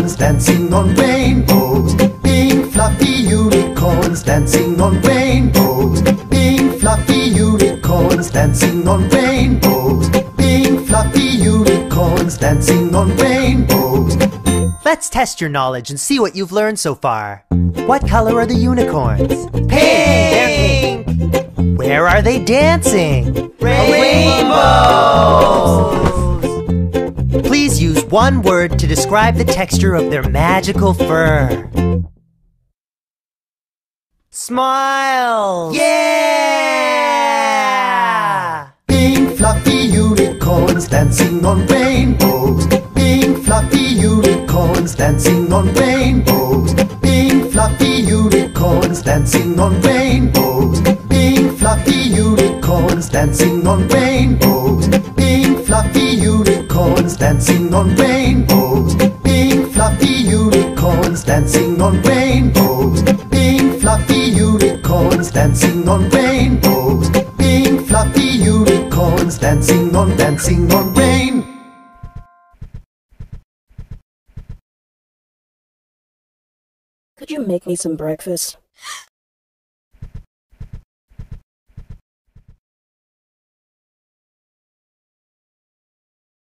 unicorns dancing on rainbows. Pink fluffy unicorns dancing on rainbows. Pink fluffy unicorns dancing on rainbows. Pink fluffy unicorns dancing on rainbows. Let's test your knowledge and see what you've learned so far. What color are the unicorns? Pink! They're pink! Where are they dancing? Rainbows! Please use one word to describe the texture of their magical fur. Smile! Yeah! Pink fluffy unicorns dancing on rainbows. Pink fluffy unicorns dancing on rainbows. Pink fluffy unicorns dancing on rainbows. Pink fluffy unicorns dancing on rainbows. Pink fluffy unicorns dancing on rainbows. Pink fluffy unicorns dancing on rainbows. Pink fluffy unicorns dancing on rainbows. Pink fluffy unicorns dancing on rain. Could you make me some breakfast?